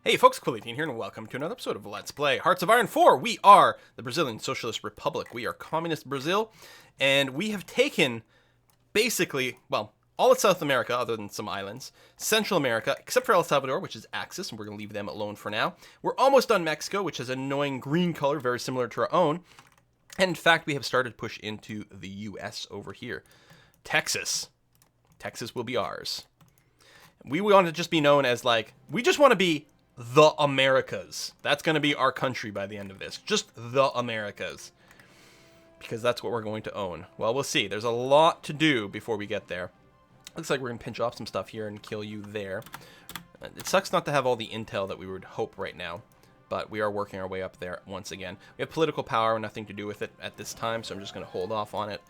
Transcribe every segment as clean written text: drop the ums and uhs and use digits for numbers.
Hey folks, Quillian here, and welcome to another episode of Let's Play Hearts of Iron 4. We are the Brazilian Socialist Republic. We are communist Brazil, and we have taken basically, well, all of South America, other than some islands, Central America, except for El Salvador, which is Axis, and we're going to leave them alone for now. We're almost done Mexico, which has an annoying green color, very similar to our own. And in fact, we have started to push into the US over here. Texas. Texas will be ours. We want to just be known as, like, we just want to be the Americas. That's going to be our country by the end of this. Just the Americas. Because that's what we're going to own. Well, we'll see. There's a lot to do before we get there. Looks like we're going to pinch off some stuff here and kill you there. It sucks not to have all the intel that we would hope right now. But we are working our way up there once again. We have political power, nothing to do with it at this time, so I'm just going to hold off on it.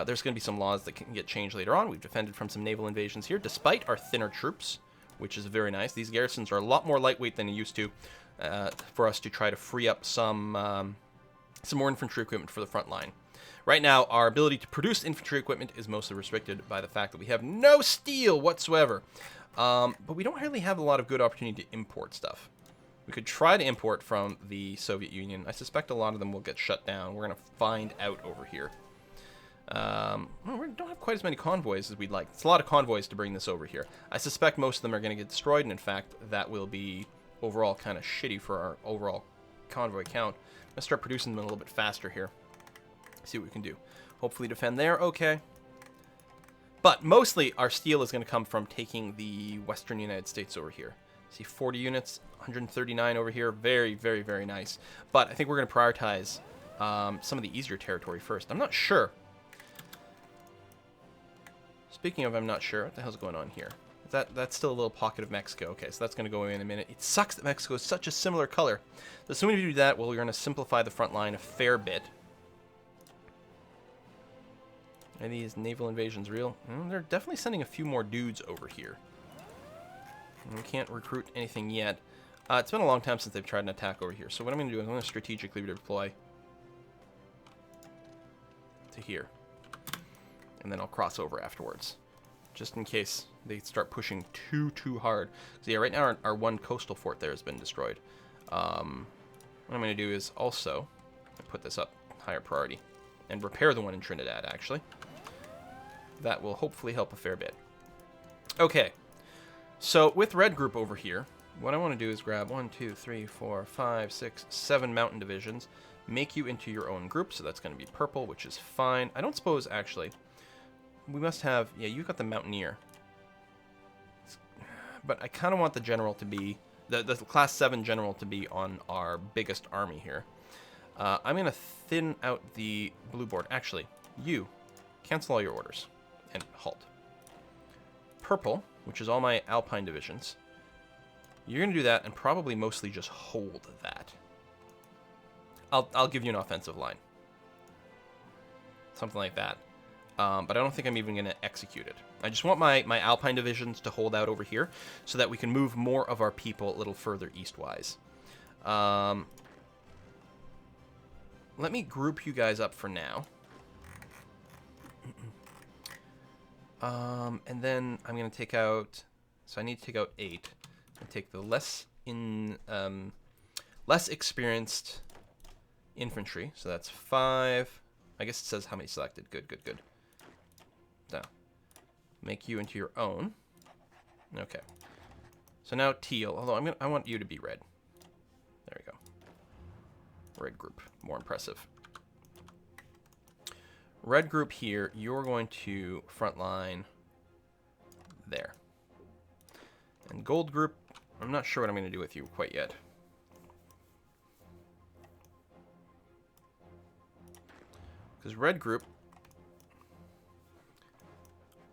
There's going to be some laws that can get changed later on. We've defended from some naval invasions here, despite our thinner troops, which is very nice. These garrisons are a lot more lightweight than they used to, for us to try to free up some more infantry equipment for the front line. Right now, our ability to produce infantry equipment is mostly restricted by the fact that we have no steel whatsoever. But we don't really have a lot of good opportunity to import stuff. We could try to import from the Soviet Union. I suspect a lot of them will get shut down. We're going to find out over here. Well, we don't have quite as many convoys as we'd like. It's a lot of convoys to bring this over here. I suspect most of them are going to get destroyed, and in fact, that will be overall kind of shitty for our overall convoy count. Let's start producing them a little bit faster here. See what we can do. Hopefully defend there, okay. But mostly our steel is going to come from taking the western United States over here. See, 40 units, 139 over here. Very, very, very nice. But I think we're going to prioritize some of the easier territory first. I'm not sure. Speaking of, I'm not sure. What the hell's going on here? That's still a little pocket of Mexico. Okay, so that's going to go away in a minute. It sucks that Mexico is such a similar color. So as soon as we do that, well, we're going to simplify the front line a fair bit. Are these naval invasions real? They're definitely sending a few more dudes over here. And we can't recruit anything yet. It's been a long time since they've tried an attack over here. So what I'm going to do is I'm going to strategically deploy to here. And then I'll cross over afterwards, just in case they start pushing too hard. So yeah, right now our one coastal fort there has been destroyed. What I'm going to do is also put this up higher priority and repair the one in Trinidad, actually. That will hopefully help a fair bit. Okay, so with Red Group over here, what I want to do is grab 1, 2, 3, 4, 5, 6, 7 mountain divisions, make you into your own group. So that's going to be purple, which is fine. I don't suppose, actually, we must have, yeah, you got the Mountaineer. But I kind of want the general to be, the class 7 general to be on our biggest army here. I'm going to thin out the blue board. Actually, you, cancel all your orders and halt. Purple, which is all my Alpine divisions. You're going to do that and probably mostly just hold that. I'll give you an offensive line. Something like that. But I don't think I'm even going to execute it. I just want my Alpine divisions to hold out over here so that we can move more of our people a little further eastwise. Let me group you guys up for now. And then I'm going to take out... So I need to take out 8. And take the less experienced infantry. So that's 5. I guess it says how many selected. Good. Now, make you into your own. Okay. So now teal, although I want you to be red. There we go. Red group, more impressive. Red group here, you're going to frontline there. And gold group, I'm not sure what I'm going to do with you quite yet. Because red group,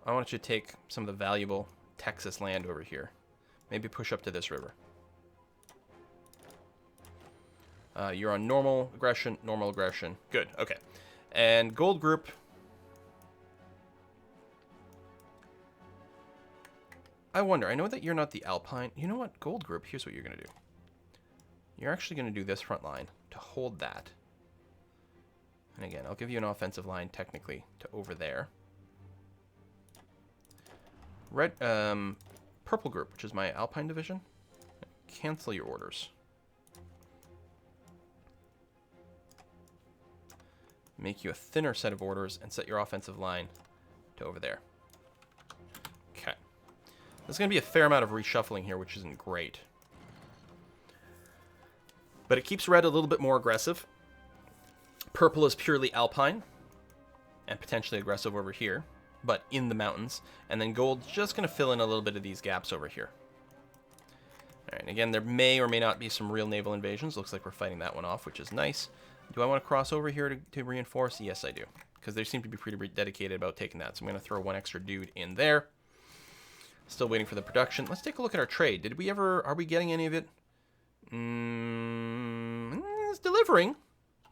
I want you to take some of the valuable Texas land over here. Maybe push up to this river. You're on normal aggression. Good, okay. And gold group, I wonder, I know that you're not the Alpine. You know what, gold group, here's what you're going to do. You're actually going to do this front line to hold that. And again, I'll give you an offensive line technically to over there. Red, purple group, which is my Alpine division. cancel your orders. Make you a thinner set of orders and set your offensive line to over there. Okay. There's going to be a fair amount of reshuffling here, which isn't great. But it keeps red a little bit more aggressive. Purple is purely alpine and potentially aggressive over here, but in the mountains. And then gold's just going to fill in a little bit of these gaps over here. All right, again, there may or may not be some real naval invasions. Looks like we're fighting that one off, which is nice. Do I want to cross over here to reinforce? Yes, I do. Because they seem to be pretty dedicated about taking that. So I'm going to throw one extra dude in there. Still waiting for the production. Let's take a look at our trade. Did we ever... Are we getting any of it? It's delivering.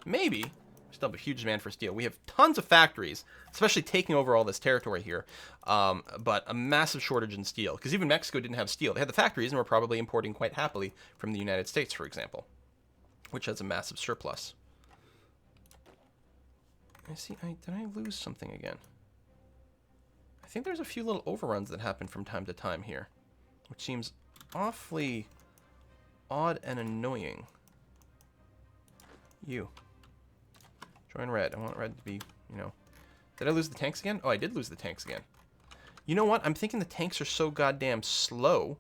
Maybe. Still have a huge demand for steel. We have tons of factories, especially taking over all this territory here. But a massive shortage in steel. Because even Mexico didn't have steel. They had the factories and were probably importing quite happily from the United States, for example. Which has a massive surplus. Did I lose something again? I think there's a few little overruns that happen from time to time here, which seems awfully odd and annoying. You. Join red. I want red to be, you know... Did I lose the tanks again? Oh, I did lose the tanks again. You know what? I'm thinking the tanks are so goddamn slow.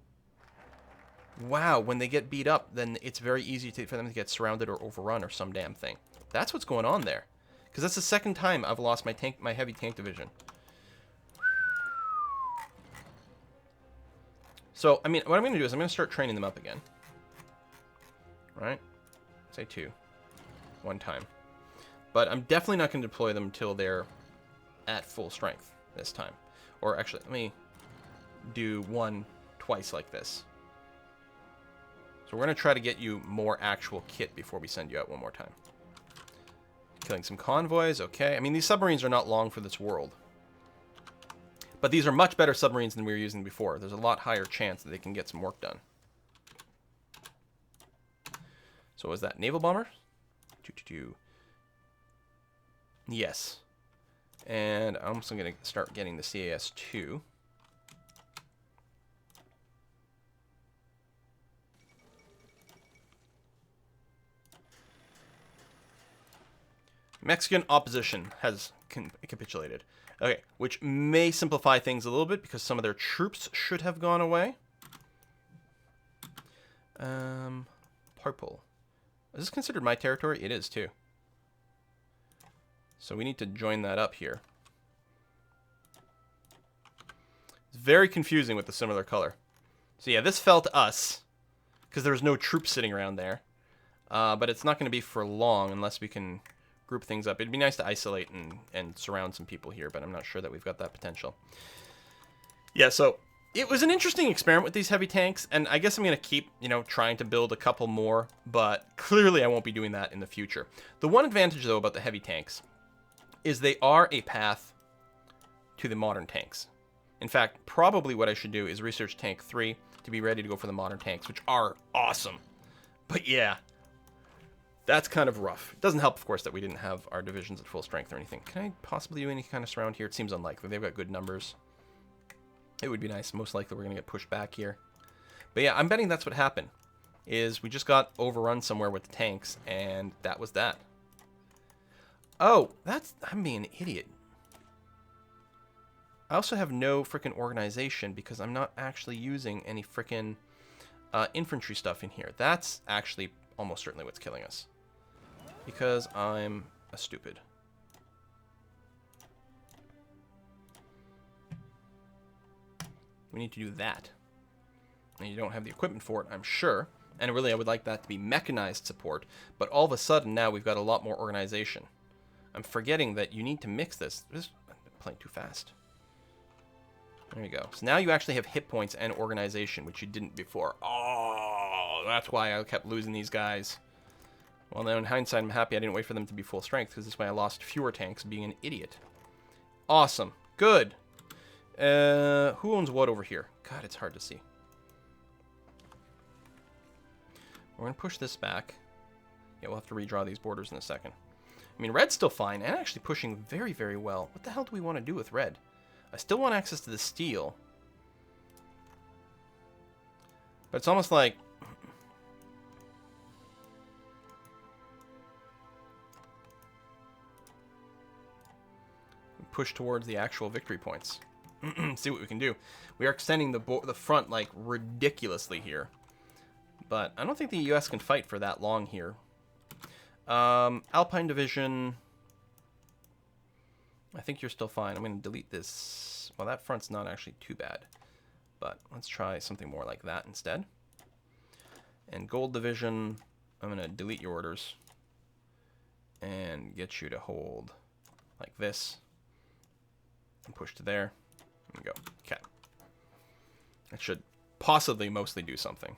Wow, when they get beat up, then it's very easy for them to get surrounded or overrun or some damn thing. That's what's going on there. Because that's the second time I've lost my heavy tank division. So, I mean, what I'm going to do is I'm going to start training them up again. Right? Say 2. 1 time. But I'm definitely not going to deploy them until they're at full strength this time. Or actually, let me do 1 twice like this. So we're going to try to get you more actual kit before we send you out one more time. Killing some convoys, okay. I mean, these submarines are not long for this world. But these are much better submarines than we were using before. There's a lot higher chance that they can get some work done. So was that naval bomber? Yes. And I'm also going to start getting the CAS-2. Mexican opposition has capitulated. Okay, which may simplify things a little bit because some of their troops should have gone away. Purple. Is this considered my territory? It is too. So we need to join that up here. It's very confusing with the similar color. So yeah, this fell to us because there was no troops sitting around there. But it's not going to be for long unless we can group things up. It'd be nice to isolate and surround some people here, but I'm not sure that we've got that potential. Yeah, so it was an interesting experiment with these heavy tanks, and I guess I'm going to keep, trying to build a couple more, but clearly I won't be doing that in the future. The one advantage, though, about the heavy tanks is they are a path to the modern tanks. In fact, probably what I should do is research Tank 3 to be ready to go for the modern tanks, which are awesome. But yeah, that's kind of rough. It doesn't help, of course, that we didn't have our divisions at full strength or anything. Can I possibly do any kind of surround here? It seems unlikely. They've got good numbers. It would be nice. Most likely we're going to get pushed back here. But yeah, I'm betting that's what happened, is we just got overrun somewhere with the tanks, and that was that. Oh, I'm being an idiot. I also have no frickin' organization because I'm not actually using any frickin' infantry stuff in here. That's actually almost certainly what's killing us. Because I'm a stupid. We need to do that. And you don't have the equipment for it, I'm sure. And really, I would like that to be mechanized support. But all of a sudden, now we've got a lot more organization. I'm forgetting that you need to mix this. I'm playing too fast. There you go. So now you actually have hit points and organization, which you didn't before. Oh, that's why I kept losing these guys. Well, now in hindsight, I'm happy I didn't wait for them to be full strength, because this way I lost fewer tanks being an idiot. Awesome. Good. Who owns what over here? God, it's hard to see. We're going to push this back. Yeah, we'll have to redraw these borders in a second. I mean, red's still fine, and actually pushing very, very well. What the hell do we want to do with red? I still want access to the steel. But it's almost like push towards the actual victory points. See what we can do. We are extending the front like ridiculously here, but I don't think the U.S. can fight for that long here. Alpine Division, I think you're still fine. I'm going to delete this. Well, that front's not actually too bad, but let's try something more like that instead. And Gold Division, I'm going to delete your orders and get you to hold like this and push to there and go. Okay. That should possibly mostly do something.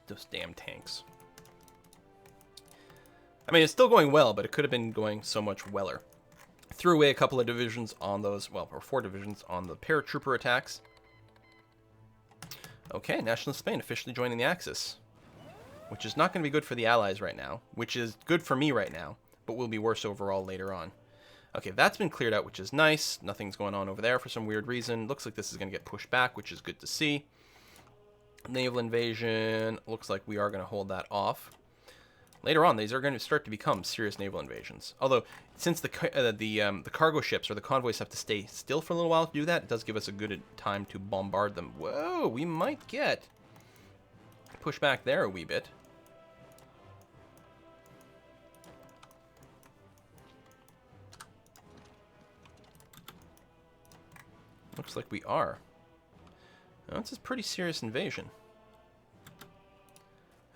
Those damn tanks. I mean, it's still going well, but it could have been going so much weller. Threw away a couple of divisions on those, well, or 4 divisions on the paratrooper attacks. Okay, Nationalist Spain officially joining the Axis, which is not going to be good for the Allies right now, which is good for me right now, but will be worse overall later on. Okay, that's been cleared out, which is nice. Nothing's going on over there for some weird reason. Looks like this is going to get pushed back, which is good to see. Naval invasion, looks like we are going to hold that off. Later on, these are going to start to become serious naval invasions. Although, since the cargo ships or the convoys have to stay still for a little while to do that, it does give us a good time to bombard them. Whoa, we might get pushed back there a wee bit. Looks like we are. Now, this is a pretty serious invasion.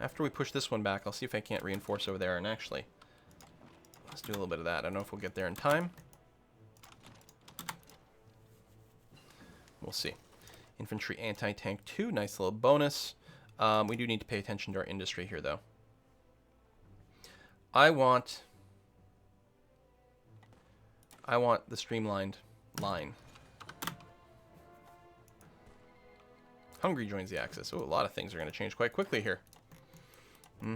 After we push this one back, I'll see if I can't reinforce over there. And actually, let's do a little bit of that. I don't know if we'll get there in time. We'll see. Infantry anti-tank 2. Nice little bonus. We do need to pay attention to our industry here, though. I want the streamlined line. Hungary joins the Axis. Oh, a lot of things are going to change quite quickly here. If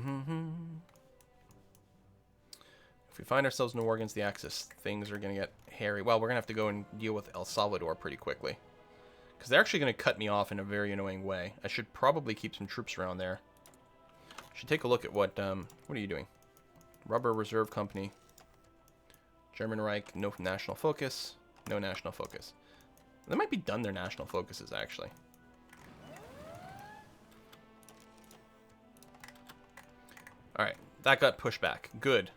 we find ourselves in a war against the Axis, things are going to get hairy. Well, we're going to have to go and deal with El Salvador pretty quickly, because they're actually going to cut me off in a very annoying way. I should probably keep some troops around there. Should take a look at what are you doing? Rubber Reserve Company. German Reich, no national focus. No national focus. They might be done their national focuses, actually. Alright, that got pushed back. Good.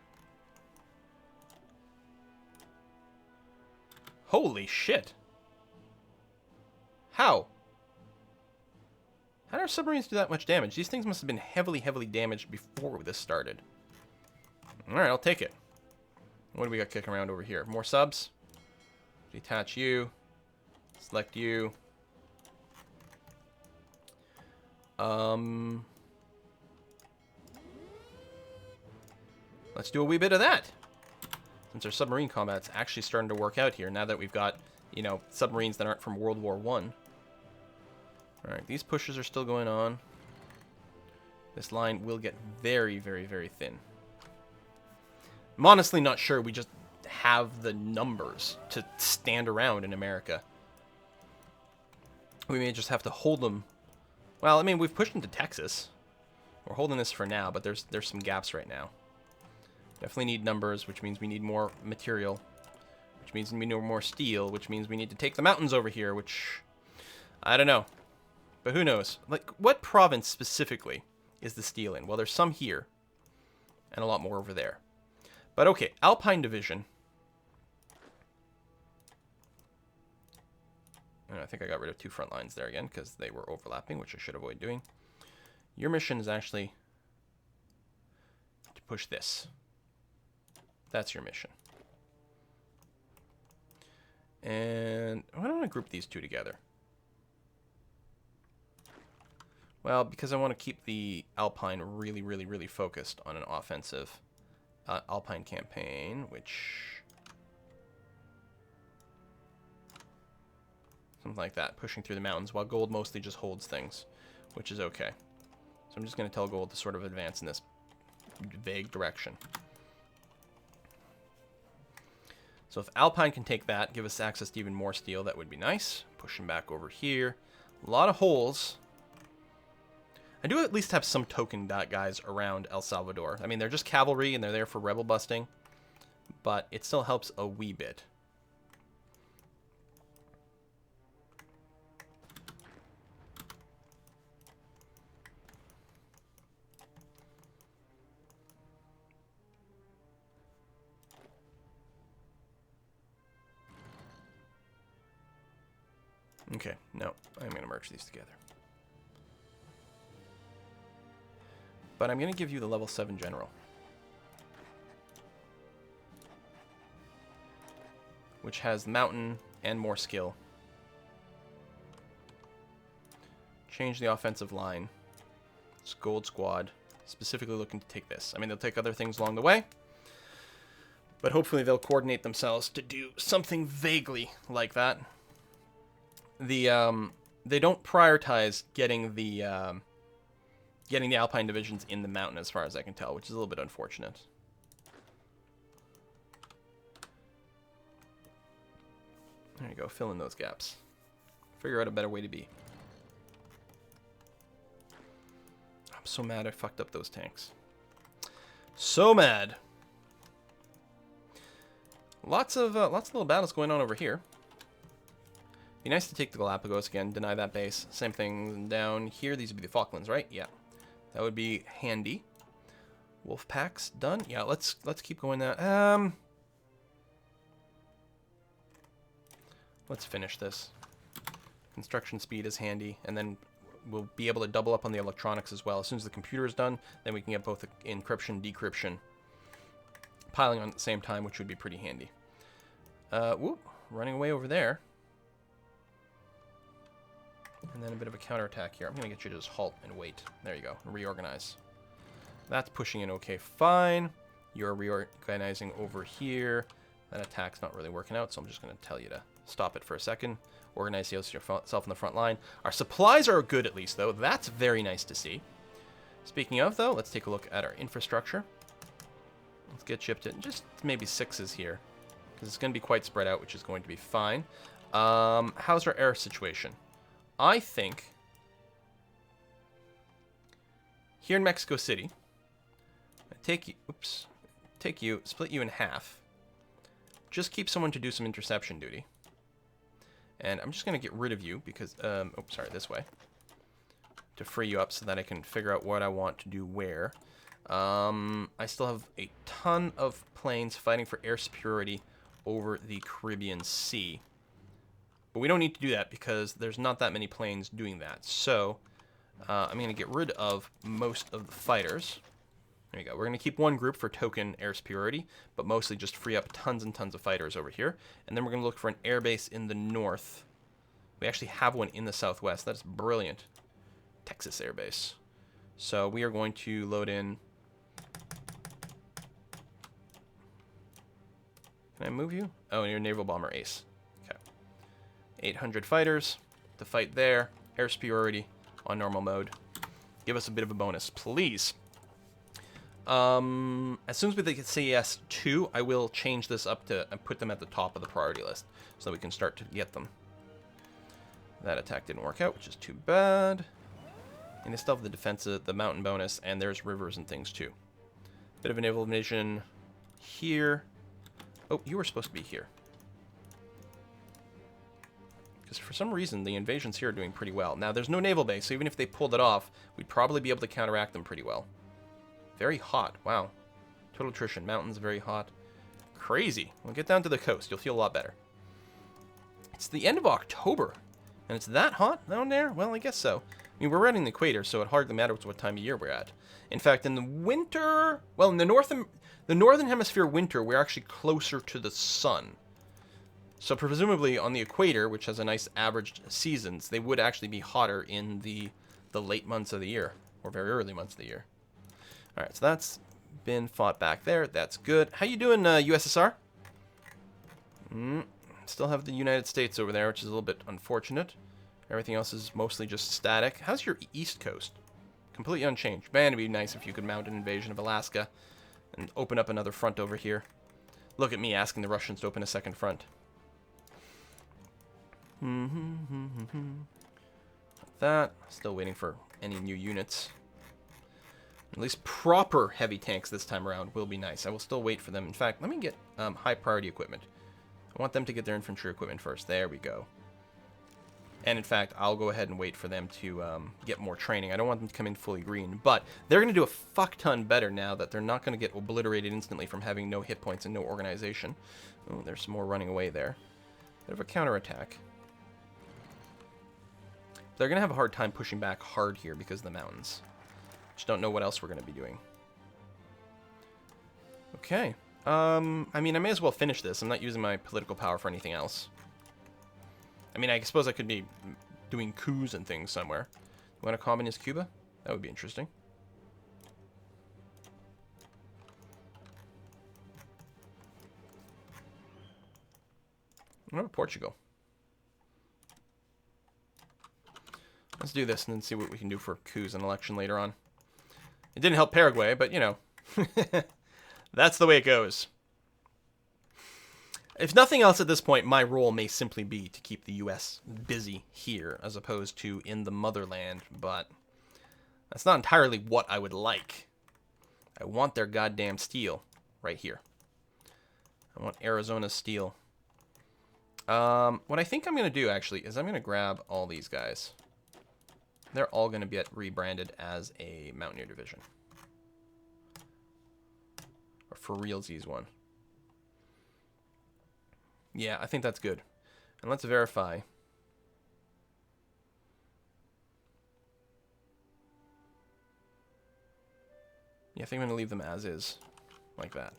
Holy shit. How? How did our submarines do that much damage? These things must have been heavily, heavily damaged before this started. Alright, I'll take it. What do we got kicking around over here? More subs. Detach you. Select you. Let's do a wee bit of that. Since our submarine combat's actually starting to work out here, now that we've got, you know, submarines that aren't from World War I. Alright, these pushes are still going on. This line will get very, very, very thin. I'm honestly not sure we just have the numbers to stand around in America. We may just have to hold them. Well, I mean, we've pushed into Texas. We're holding this for now, but there's some gaps right now. Definitely need numbers, which means we need more material. Which means we need more steel, which means we need to take the mountains over here, which... I don't know. But who knows? Like, what province specifically is the steel in? Well, there's some here. And a lot more over there. But okay, Alpine Division. And I think I got rid of 2 front lines there again, because they were overlapping, which I should avoid doing. Your mission is actually to push this. That's your mission. And why don't I group these 2 together? Well, because I want to keep the Alpine really, really, really focused on an offensive Alpine campaign, which... something like that, pushing through the mountains, while Gold mostly just holds things, which is okay. So I'm just going to tell Gold to sort of advance in this vague direction. So if Alpine can take that, give us access to even more steel, that would be nice. Push him back over here. A lot of holes. I do at least have some token guys around El Salvador. I mean, they're just cavalry, and they're there for rebel busting, but it still helps a wee bit. Okay, no, I'm going to merge these together. But I'm going to give you the level 7 general, which has mountain and more skill. Change the offensive line. It's Gold Squad, specifically looking to take this. I mean, they'll take other things along the way, but hopefully they'll coordinate themselves to do something vaguely like that. They don't prioritize getting the Alpine divisions in the mountain, as far as I can tell, which is a little bit unfortunate. There you go, fill in those gaps. Figure out a better way to be. I'm so mad I fucked up those tanks. So mad. Lots of little battles going on over here. Be nice to take the Galapagos again, deny that base. Same thing down here. These would be the Falklands, right? Yeah. That would be handy. Wolf packs done. Yeah, let's keep going that. Let's finish this. Construction speed is handy, and then we'll be able to double up on the electronics as well. As soon as the computer is done, then we can get both encryption, decryption piling on at the same time, which would be pretty handy. Whoop, running away over there. And then a bit of a counterattack here. I'm going to get you to just halt and wait. There you go. Reorganize. That's pushing in okay, fine. You're reorganizing over here. That attack's not really working out, so I'm just going to tell you to stop it for a second. Organize yourself in the front line. Our supplies are good at least, though. That's very nice to see. Speaking of, though, let's take a look at our infrastructure. Let's get chipped in just maybe 6s here, because it's going to be quite spread out, which is going to be fine. How's our air situation? I think here in Mexico City, take you, split you in half. Just keep someone to do some interception duty. And I'm just going to get rid of you because, sorry, this way. To free you up so that I can figure out what I want to do where. I still have a ton of planes fighting for air superiority over the Caribbean Sea. But we don't need to do that because there's not that many planes doing that. So I'm going to get rid of most of the fighters. There you go. We're going to keep one group for token air superiority, but mostly just free up tons and tons of fighters over here. And then we're going to look for an airbase in the north. We actually have one in the southwest. That's brilliant. Texas airbase. So we are going to load in. Can I move you? Oh, and you're naval bomber ace. 800 fighters to fight there. Air superiority on normal mode. Give us a bit of a bonus, please. As soon as we get CES2, I will change this up to and put them at the top of the priority list so that we can start to get them. That attack didn't work out, which is too bad. And they still have the defense, the mountain bonus, and there's rivers and things too. Bit of a naval invasion here. Oh, you were supposed to be here. Because for some reason, the invasions here are doing pretty well. Now, there's no naval base, so even if they pulled it off, we'd probably be able to counteract them pretty well. Very hot. Wow. Total attrition. Mountains, very hot. Crazy. We'll get down to the coast. You'll feel a lot better. It's the end of October, and it's that hot down there? Well, I guess so. I mean, we're right in the equator, so it hardly matters what time of year we're at. In fact, in the winter... Well, in the northern hemisphere winter, we're actually closer to the sun. So presumably on the equator, which has a nice average seasons, they would actually be hotter in the late months of the year, or very early months of the year. All right, so that's been fought back there. That's good. How you doing, USSR? Still have the United States over there, which is a little bit unfortunate. Everything else is mostly just static. How's your east coast? Completely unchanged. Man, it'd be nice if you could mount an invasion of Alaska and open up another front over here. Look at me asking the Russians to open a second front. Like that. Still waiting for any new units. At least proper heavy tanks this time around will be nice. I will still wait for them. In fact, let me get high priority equipment. I want them to get their infantry equipment first. There we go. And in fact, I'll go ahead and wait for them to get more training. I don't want them to come in fully green, but they're going to do a fuck ton better now that they're not going to get obliterated instantly from having no hit points and no organization. Oh, there's some more running away there. Bit of a counterattack. They're going to have a hard time pushing back hard here because of the mountains. Just don't know what else we're going to be doing. Okay. I mean, I may as well finish this. I'm not using my political power for anything else. I mean, I suppose I could be doing coups and things somewhere. You want a communist Cuba? That would be interesting. What about Portugal? Let's do this and then see what we can do for coups and election later on. It didn't help Paraguay, but, you know, that's the way it goes. If nothing else at this point, my role may simply be to keep the U.S. busy here as opposed to in the motherland, but that's not entirely what I would like. I want their goddamn steel right here. I want Arizona's steel. What I think I'm going to do, actually, is I'm going to grab all these guys. They're all going to get rebranded as a Mountaineer Division. Or for realsies one. Yeah, I think that's good. And let's verify. Yeah, I think I'm going to leave them as is. Like that.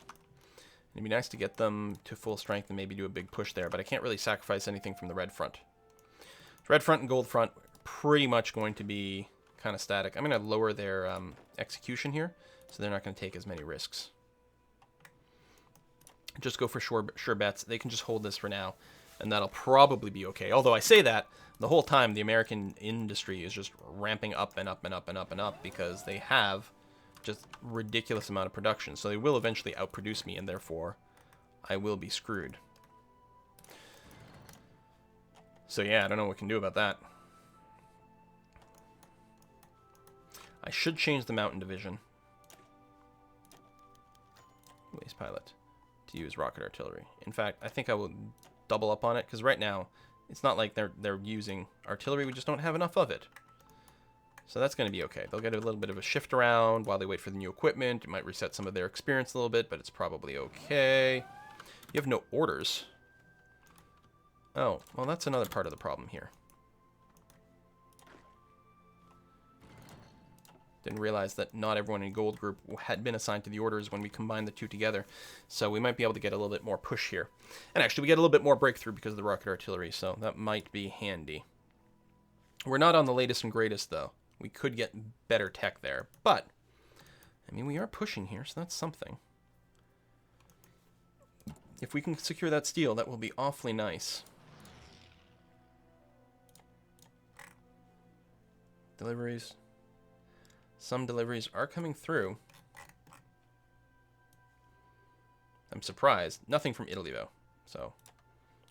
It'd be nice to get them to full strength and maybe do a big push there, but I can't really sacrifice anything from the red front. Red front and gold front pretty much going to be kind of static. I'm going to lower their execution here, so they're not going to take as many risks. Just go for sure bets. They can just hold this for now, and that'll probably be okay. Although I say that, the whole time the American industry is just ramping up and up and up and up and up because they have just ridiculous amount of production. So they will eventually outproduce me, and therefore I will be screwed. So yeah, I don't know what we can do about that. I should change the mountain division. Waste pilot. To use rocket artillery. In fact, I think I will double up on it, because right now, it's not like they're using artillery, we just don't have enough of it. So that's going to be okay. They'll get a little bit of a shift around while they wait for the new equipment. It might reset some of their experience a little bit, but it's probably okay. You have no orders. Oh, well, that's another part of the problem here. Didn't realize that not everyone in Gold Group had been assigned to the orders when we combined the two together. So we might be able to get a little bit more push here. And actually, we get a little bit more breakthrough because of the rocket artillery, so that might be handy. We're not on the latest and greatest, though. We could get better tech there. But, I mean, we are pushing here, so that's something. If we can secure that steel, that will be awfully nice. Deliveries. Some deliveries are coming through. I'm surprised. Nothing from Italy, though. So,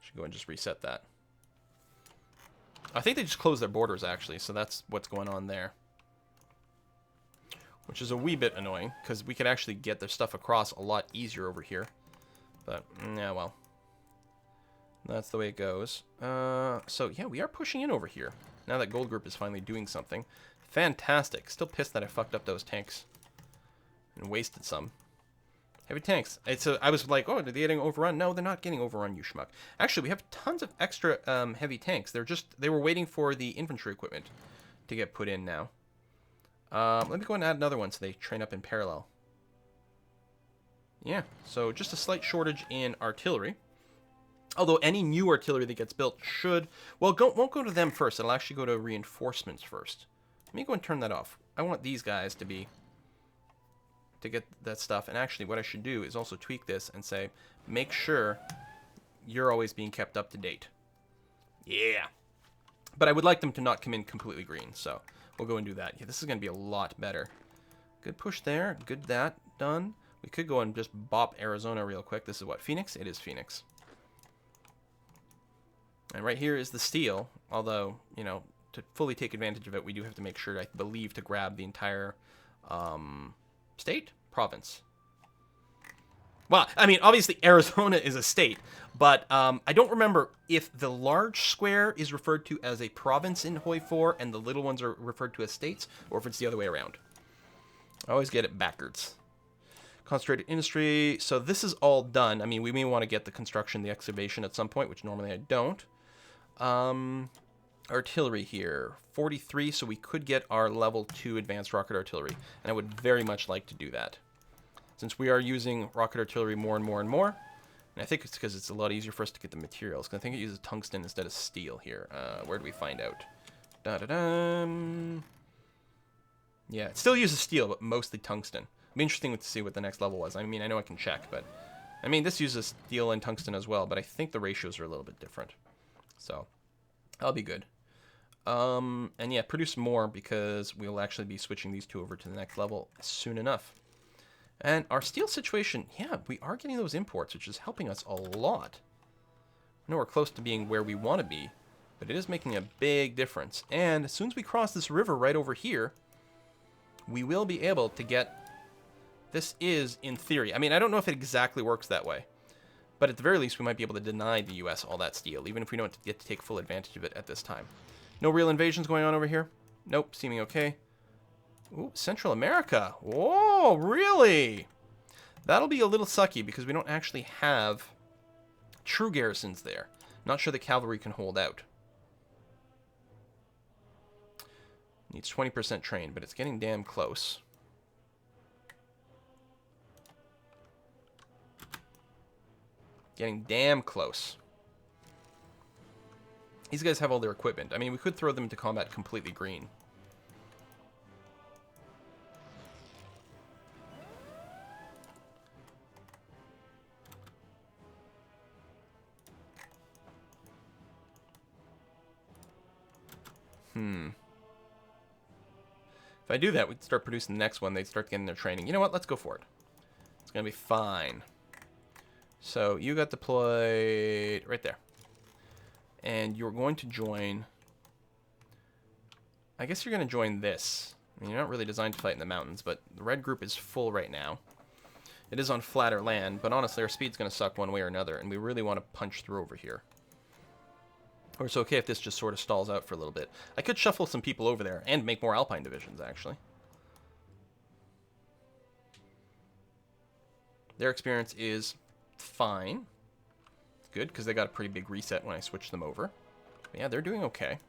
should go and just reset that. I think they just closed their borders, actually, so that's what's going on there. Which is a wee bit annoying, because we could actually get their stuff across a lot easier over here. But, yeah, well. That's the way it goes. So, yeah, we are pushing in over here. Now that Gold Group is finally doing something. Fantastic. Still pissed that I fucked up those tanks. And wasted some. Heavy tanks. I was like, oh, are they getting overrun? No, they're not getting overrun, you schmuck. Actually, we have tons of extra heavy tanks. They were waiting for the infantry equipment to get put in now. Let me go and add another one so they train up in parallel. Yeah, so just a slight shortage in artillery. Although any new artillery that gets built should... Well, won't go to them first. It'll actually go to reinforcements first. Let me go and turn that off. I want these guys to get that stuff. And actually, what I should do is also tweak this and say, make sure you're always being kept up to date. Yeah. But I would like them to not come in completely green, so we'll go and do that. Yeah, this is going to be a lot better. Good push there. Good that. Done. We could go and just bop Arizona real quick. This is what? Phoenix? It is Phoenix. And right here is the steel, although, you know, to fully take advantage of it, we do have to make sure, I believe, to grab the entire State? Province. Well, I mean, obviously Arizona is a state, but I don't remember if the large square is referred to as a province in Hoi 4 and the little ones are referred to as states, or if it's the other way around. I always get it backwards. Concentrated industry. So this is all done. I mean, we may want to get the construction, the excavation at some point, which normally I don't. Artillery here. 43, so we could get our level 2 advanced rocket artillery. And I would very much like to do that. Since we are using rocket artillery more and more and more. And I think it's because it's a lot easier for us to get the materials. Because I think it uses tungsten instead of steel here. Where do we find out? Da-da-dum. Yeah, it still uses steel, but mostly tungsten. It'd be interesting to see what the next level was. I mean, I know I can check, but... I mean, this uses steel and tungsten as well, but I think the ratios are a little bit different. So, that'll be good. And yeah, produce more, because we'll actually be switching these two over to the next level soon enough. And our steel situation, yeah, we are getting those imports, which is helping us a lot. I know we're close to being where we want to be, but it is making a big difference. And as soon as we cross this river right over here, we will be able to get... This is, in theory, I mean, I don't know if it exactly works that way, but at the very least, we might be able to deny the U.S. all that steel, even if we don't get to take full advantage of it at this time. No real invasions going on over here? Nope, seeming okay. Ooh, Central America. Whoa, really? That'll be a little sucky because we don't actually have true garrisons there. Not sure the cavalry can hold out. Needs 20% trained, but it's getting damn close. Getting damn close. These guys have all their equipment. I mean, we could throw them into combat completely green. If I do that, we'd start producing the next one. They'd start getting their training. You know what? Let's go for it. It's going to be fine. So you got deployed right there. And you're going to join... I guess you're going to join this. I mean, you're not really designed to fight in the mountains, but the red group is full right now. It is on flatter land, but honestly, our speed's going to suck one way or another, and we really want to punch through over here. Or it's okay if this just sort of stalls out for a little bit. I could shuffle some people over there and make more Alpine divisions, actually. Their experience is fine. Good, because they got a pretty big reset when I switched them over. But yeah, they're doing okay.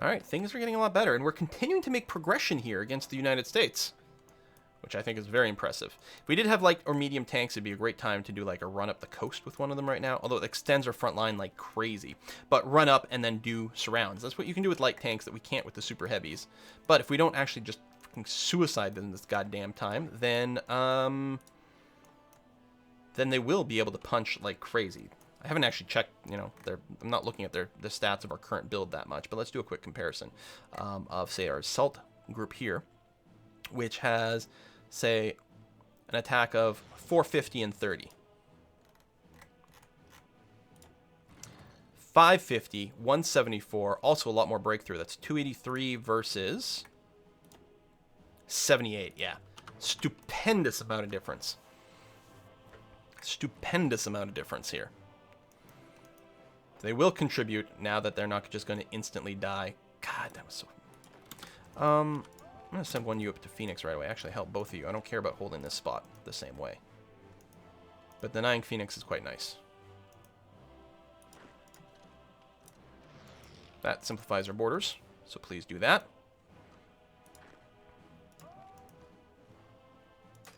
Alright, things are getting a lot better, and we're continuing to make progression here against the United States, which I think is very impressive. If we did have light or medium tanks, it'd be a great time to do like a run up the coast with one of them right now, although it extends our front line like crazy. But run up and then do surrounds. That's what you can do with light tanks that we can't with the super heavies. But if we don't actually just fucking suicide them this goddamn time, then they will be able to punch like crazy. I haven't actually checked, you know, I'm not looking at the stats of our current build that much, but let's do a quick comparison of, say, our assault group here, which has, say, an attack of 450 and 30. 550, 174, also a lot more breakthrough. That's 283 versus 78, yeah. Stupendous amount of difference. Stupendous amount of difference here. They will contribute now that they're not just going to instantly die. God, that was so... I'm going to send one of you up to Phoenix right away. Actually, help both of you. I don't care about holding this spot the same way. But denying Phoenix is quite nice. That simplifies our borders, so please do that.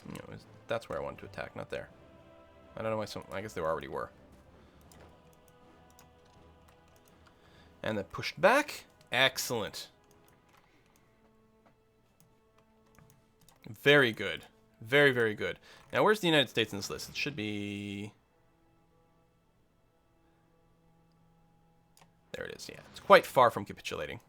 You know, that's where I wanted to attack, not there. I don't know why some... I guess they already were. And then pushed back. Excellent. Very good. Very, very good. Now, where's the United States in this list? It should be... There it is, yeah. It's quite far from capitulating.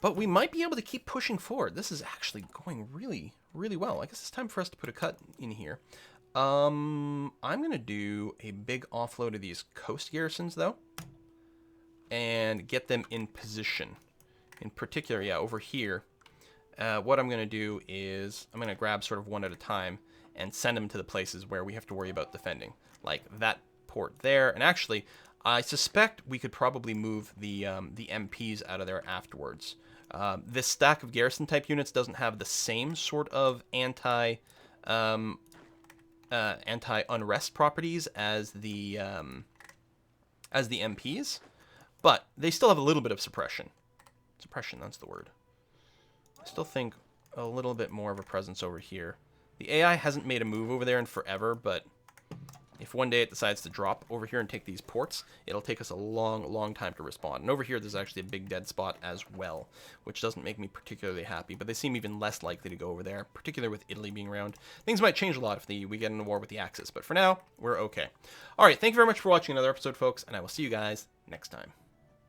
But we might be able to keep pushing forward. This is actually going really, really well. I guess it's time for us to put a cut in here. I'm going to do a big offload of these coast garrisons, though, and get them in position in particular, yeah, over here, what I'm going to do is I'm going to grab sort of one at a time and send them to the places where we have to worry about defending, like that port there. And actually, I suspect we could probably move the MPs out of there afterwards. This stack of garrison type units doesn't have the same sort of anti-unrest properties as the MPs, but they still have a little bit of suppression. Suppression, that's the word. I still think a little bit more of a presence over here. The AI hasn't made a move over there in forever, but if one day it decides to drop over here and take these ports, it'll take us a long time to respond. And over here, there's actually a big dead spot as well, which doesn't make me particularly happy, but they seem even less likely to go over there, particularly with Italy being around. Things might change a lot if we get in a war with the Axis, but for now, we're okay. All right, thank you very much for watching another episode, folks, and I will see you guys next time.